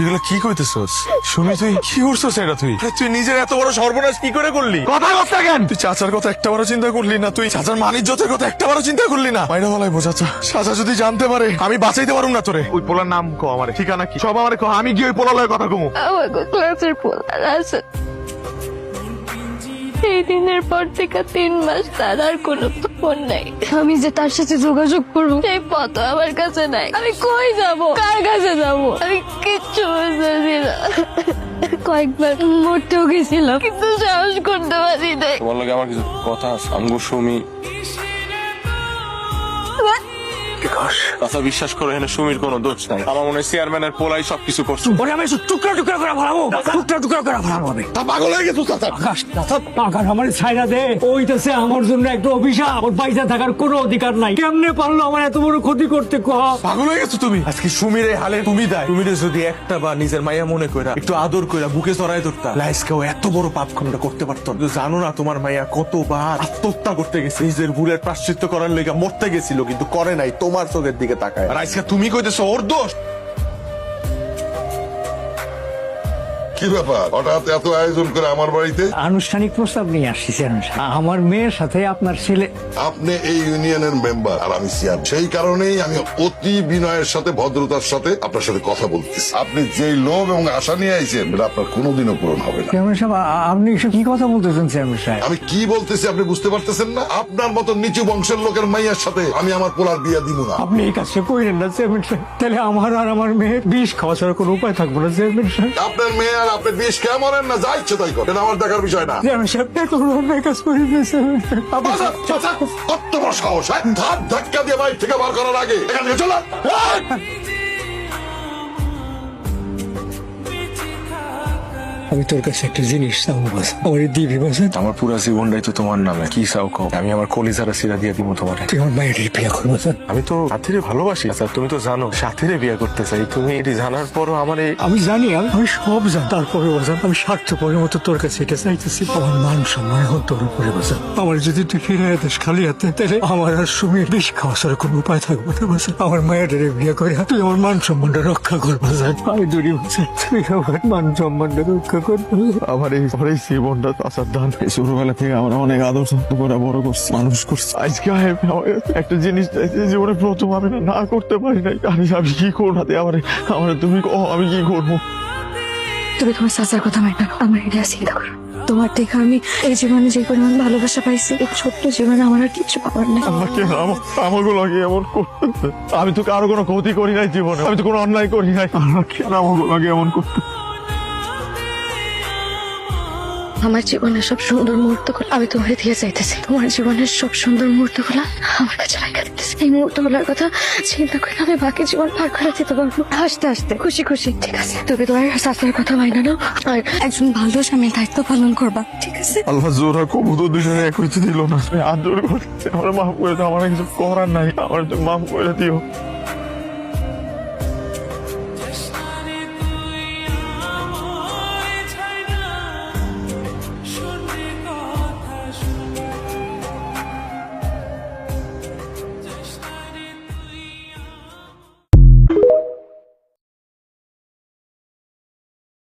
এগুলো কি কইতেছস? সুমি তুই কি করছস? এটা তুই তুই নিজের এত বড় সর্বনাশ কি করে করলি? কথা কথা কেন? তুই চাচার কথা একটা বারও চিন্তা করলি না? তুই চাচার মানিজ্যতের কথা একটা বারও চিন্তা করলি না? মাইরা বলাই বোঝাচ্ছা, চাচা যদি জানতে পারে আমি বাঁচাইতে পারুম না তোরে। ওই পোলার নাম কো, আমারে ঠিকানা কি সব আমারে কো, আমি গিয়ে ওই পোলার লগে কথা কমু। আমার ক্লাসের পোলার আছে। এই দিনের পর থেকে 3 মাস তার আর কোনো ফোন নাই। আমি যে তার সাথে যোগাযোগ করবো সেই পথ আমার কাছে নাই। আমি কই যাব, কার কাছে যাব, আমি কিচ্ছু বুঝতেছি না। কয়েকবার মরতেও গেছিলাম কিন্তু সাহস করতে পারি নাই। তোমার লগে আমার কিছু কথা আছে। আমগো সুমি কথা বিশ্বাস করে এখানে সুমির কোনো দোষ নাই। আমার মনে হয় চেয়ারম্যানের পোলাই সবকিছু করছে। ওরে আমি টুকরা টুকরা করে ফেলাবো, টুকরা টুকরা করে ফেলাবো আমি। তা পাগল হয়ে গেছো চাচা। আকাশ আমার ছাইরা দে, ওইটাছে আমার জন্য একটা অভিশাপ। ওর পয়সা থাকার কোনো অধিকার নাই। কেমনে পারলো আমার এত বড় ক্ষতি করতে? পাগল হয়ে গেছো তুমি। আজকে সুমির এই হালে তুমি দায়। তুমি যদি একটা বা নিজের মাইয়া মনে কইরা একটু আদর কইরা বুকে চড়াই ধরতা, লাইসকেও এত বড় পাপ খন্ডা করতে পারতো না। জানো না তোমার মাইয়া কতবার আত্মহত্যা করতে গেছে, নিজের ভুলের প্রায়শ্চিত্ত করার লেগে মরতে গেছিল, কিন্তু করে নাই তোমার চোখের দিকে তাকায়। আর আজকে তুমি কইতেছো ওর দোষ। কি ব্যাপার হঠাৎ এত আয়োজন করে আমার বাড়িতে? আনুষ্ঠানিক প্রস্তাব নিয়ে আসছি চেয়ারম্যান সাহেব। আমার মেয়ের সাথে আপনার ছেলে। আপনি এই ইউনিয়নের মেম্বার আর আমি চেয়ারম্যান, সেই কারণেই আমি অতি বিনয়ের সাথে ভদ্রতার সাথে আপনার সাথে কথা বলতেছি। আপনি যেই লোভ এবং আশা নিয়ে আইছেন এটা আপনার কোনোদিনও পূরণ হবে না। চেয়ারম্যান সাহেব, আপনি এসব কি কথা বলতেছেন চেয়ারম্যান সাহেব? আমি কি বলতেছি আপনি বুঝতে পারতেছেন না? আপনার মতো নিচু বংশের লোকের মাইয়ার সাথে আমি আমার পোলার বিয়া দিব না। আপনি এই কাজটা করেন না চেয়ারম্যান সাহেব। তাহলে আমার আর আমার মেয়ের বিষ খাওয়া ছাড়া কোনো উপায় থাকবে না চেয়ারম্যান সাহেব। আপনার মেয়ে আর আপনি বিষ খেয়ে মরেন না, যা ইচ্ছে তাই করেন, এটা আমার দেখার বিষয় না। চেয়ারম্যান সাহেব এত বড় অন্যায় কাজ করেন না চেয়ারম্যান সাহেব। চাচা, চাচা, কত বড় সাহস, হ্যাঁ? ধার ধাক্কা দিয়ে বাইরে থেকে বার করার আগে এখান থেকে চলো। আমি তোর কাছে একটা জিনিস চাবো, বাস আমার দিবি বাস। আমার পুরো জীবনটাই তো তোমার নামে। কি চাও কও, আমি আমার কলিজারা সিরা দিয়ে দিব তোমার। তুই আমার মায়ের বিয়ে করবো স্যার। আমি তো সাথীরে ভালোবাসি স্যার, তুমি তো জানো সাথীরে বিয়ে করতে চাই। তুমি এটি জানার পরও আমার এই আমি জানি, আমি সব জানি, তারপরে বাজান আমি স্বার্থপরের মতো তোর কাছে এটা চাইতেছি। আমার মান সম্মান এখন তোর উপরে বাজান। আমার যদি তুই ফিরে দিস খালি হাতে, তাহলে আমার আর সুমির বিষ খাওয়া ছাড়া কোনো উপায় থাকবে না বাজান। আমার মায়ের বিয়ে করে তুই আমার মান সম্মানটা রক্ষা কর বাজান। আমি দূরে বাজান, তুই আমার মান সম্মানটা রক্ষা কর। আমার এই জীবনটা চাচার দান। ছোটবেলা থেকে আমরা অনেক আদর যত্ন করে বড় করছি, মানুষ করছি। আজকে আমার একটা জিনিস চাইছি, জীবনে প্রথম আমি না করতে পারি নাই। আমি কি করবো? আমার তুমি আমি কি করবো? তুমি তোমার চাচার কথা মাইনা আমার এটা চিন্তা করো। তোমার থেকে আমি এই জীবনে যে পরিমাণ ভালোবাসা পাইছি, এই ছোট্ট জীবনে আমার আর কিছু পাওয়ার নেই। আমাকে লাগে এমন করতে? আমি তো কারো কোনো ক্ষতি করি নাই জীবনে, আমি তো কোনো অন্যায় করি নাই। কেন আমাকে লাগে এমন করতে? আমার জীবনের সব সুন্দর মুহূর্তগুলো আমি তোমার দিয়ে চাইতেছি। তোমার জীবনের সব সুন্দর মুহূর্তগুলো আমার কাছে রাখা দিতেছি। এই মুহূর্তগুলোর কথা চিন্তা করে আমি বাকি জীবন পার করে দিতে পারবো হাসতে হাসতে, খুশি খুশি। ঠিক আছে, তুমি তোমার শাস্ত্রের কথা মাইনা নাও আর একজন ভালো স্বামীর দায়িত্ব পালন করবা, ঠিক আছে? আল্লাহ জোরা কবুতর দুজনে এক হইতে দিল না। আমি আদর করতে আমার মাফ করে দাও, আমার কিছু করার নাই, আমার মাফ করে দিও।